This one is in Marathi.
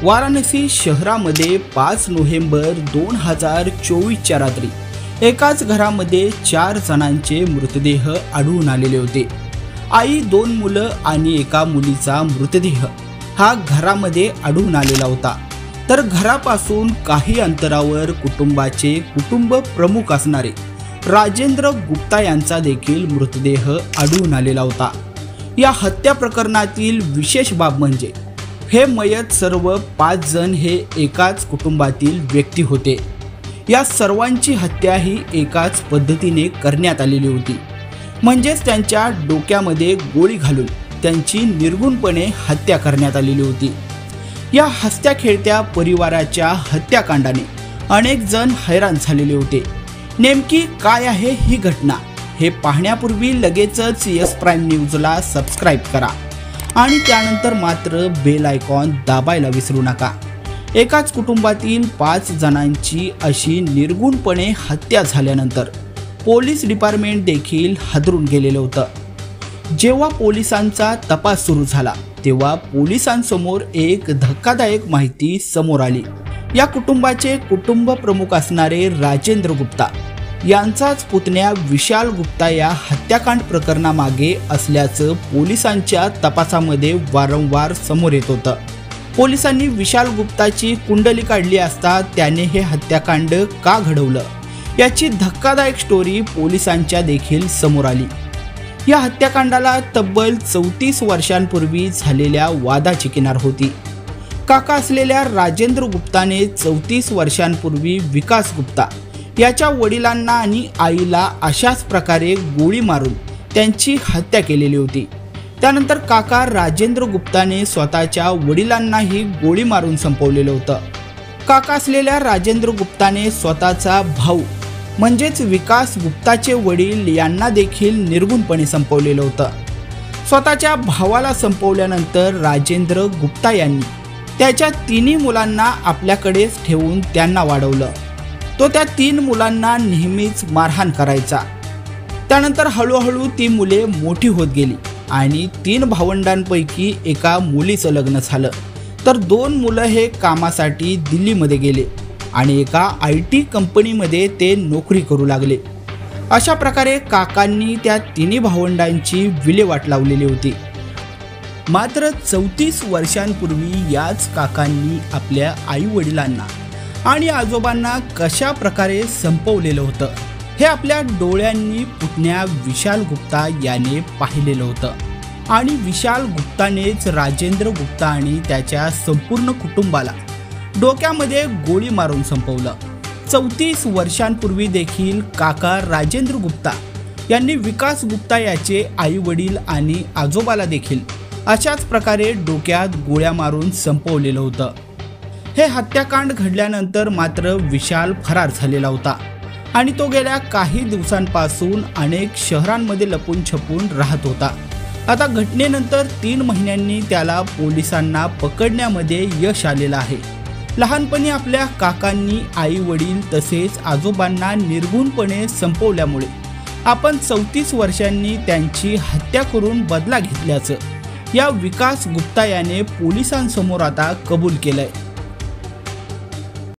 वाराणसी शहरामध्ये 5 नोव्हेंबर 2024च्या रात्री एकाच घरामध्ये 4 जणांचे मृतदेह आढळून आलेले होते। आई, 2 मुलं आणि एका मुलीचा मृतदेह हा घरामध्ये आढळून आलेला होता। तर घरापासून काही अंतरावर कुटुंबाचे कुटुंब प्रमुख असणारे राजेंद्र गुप्ता यांचा देखील मृतदेह आढळून आलेला होता। या हत्या प्रकरणातील विशेष बाब म्हणजे हे मयत सर्व 5 जण हे एकाच कुटुंबातील व्यक्ती होते। या सर्वांची हत्या ही एकाच पद्धतीने करण्यात आलेली होती, म्हणजेच त्यांच्या डोक्यामध्ये गोळी घालून त्यांची निर्गुणपणे हत्या करण्यात आलेली होती। या हसत्या खेळत्या परिवाराच्या हत्याकांडाने अनेक जण हैराण झालेले होते। नेमकी काय आहे ही घटना हे पाहण्यापूर्वी लगेचच यस प्राईम न्यूजला सबस्क्राईब करा आणि त्यानंतर मात्र बेल आयकॉन दाबायला विसरू नका। एकाच कुटुंबातील 5 जणांची अशी निर्गुणपणे हत्या झाल्यानंतर पोलीस डिपार्टमेंट देखील हादरून गेलेलं होतं। जेव्हा पोलिसांचा तपास सुरू झाला तेव्हा पोलिसांसमोर एक धक्कादायक माहिती समोर आली। या कुटुंबाचे कुटुंब प्रमुख असणारे राजेंद्र गुप्ता यांचाच पुतण्या विशाल गुप्ता या हत्याकांड प्रकरणामागे असल्याचं पोलिसांच्या तपासामध्ये वारंवार समोर येत होतं। पोलिसांनी विशाल गुप्ताची कुंडली काढली असता त्याने हे हत्याकांड का घडवलं याची धक्कादायक स्टोरी पोलिसांच्या देखील समोर आली। या हत्याकांडाला तब्बल 34 वर्षांपूर्वी झालेल्या वादाची किनार होती। काका असलेल्या राजेंद्र गुप्ताने 34 वर्षांपूर्वी विकास गुप्ता याच्या वडिलांना आणि आईला अशाच प्रकारे गोळी मारून त्यांची हत्या केलेली होती। त्यानंतर काका राजेंद्र गुप्ताने स्वतःच्या वडिलांनाही गोळी मारून संपवलेलं होतं। काका असलेल्या राजेंद्र गुप्ताने स्वतःचा भाऊ म्हणजेच विकास गुप्ताचे वडील यांना देखील निर्गुणपणे संपवलेलं होतं। स्वतःच्या भावाला संपवल्यानंतर राजेंद्र गुप्ता यांनी त्याच्या 3 मुलांना आपल्याकडेच ठेवून त्यांना वाढवलं। तो त्या 3 मुलांना नेहमीच मारहाण करायचा। त्यानंतर हळूहळू ती मुले मोठी होत गेली आणि 3 भावंडांपैकी एका मुलीचं लग्न झालं, तर 2 मुलं हे कामासाठी दिल्लीमध्ये गेले आणि एका IT कंपनीमध्ये ते नोकरी करू लागले। अशा प्रकारे काकांनी त्या 3 भावंडांची विल्हेवाट लावलेली होती। मात्र 34 वर्षांपूर्वी याच काकांनी आपल्या आई वडिलांना आणि आजोबांना कशा प्रकारे संपवलेलं होतं हे आपल्या डोळ्यांनी पुतण्या विशाल गुप्ता याने पाहिलेलं होतं आणि विशाल गुप्तानेच राजेंद्र गुप्ता आणि त्याच्या संपूर्ण कुटुंबाला डोक्यामध्ये गोळी मारून संपवलं। 34 वर्षांपूर्वी देखील काका राजेंद्र गुप्ता यांनी विकास गुप्ता याचे आई वडील आणि आजोबाला देखील अशाच प्रकारे डोक्यात गोळ्या मारून संपवलेलं होतं। हे हत्याकांड घडल्यानंतर मात्र विशाल फरार झालेला होता आणि तो गेल्या काही दिवसांपासून अनेक शहरांमध्ये लपून छपून राहत होता। आता घटनेनंतर 3 महिन्यांनी त्याला पोलिसांना पकडण्यामध्ये यश आलेलं आहे। लहानपणी आपल्या काकांनी आई वडील तसेच आजोबांना निर्गुणपणे संपवल्यामुळे आपण 34 वर्षांनी त्यांची हत्या करून बदला घेतल्याचं या विकास गुप्ता याने पोलिसांसमोर आता कबूल केलंय।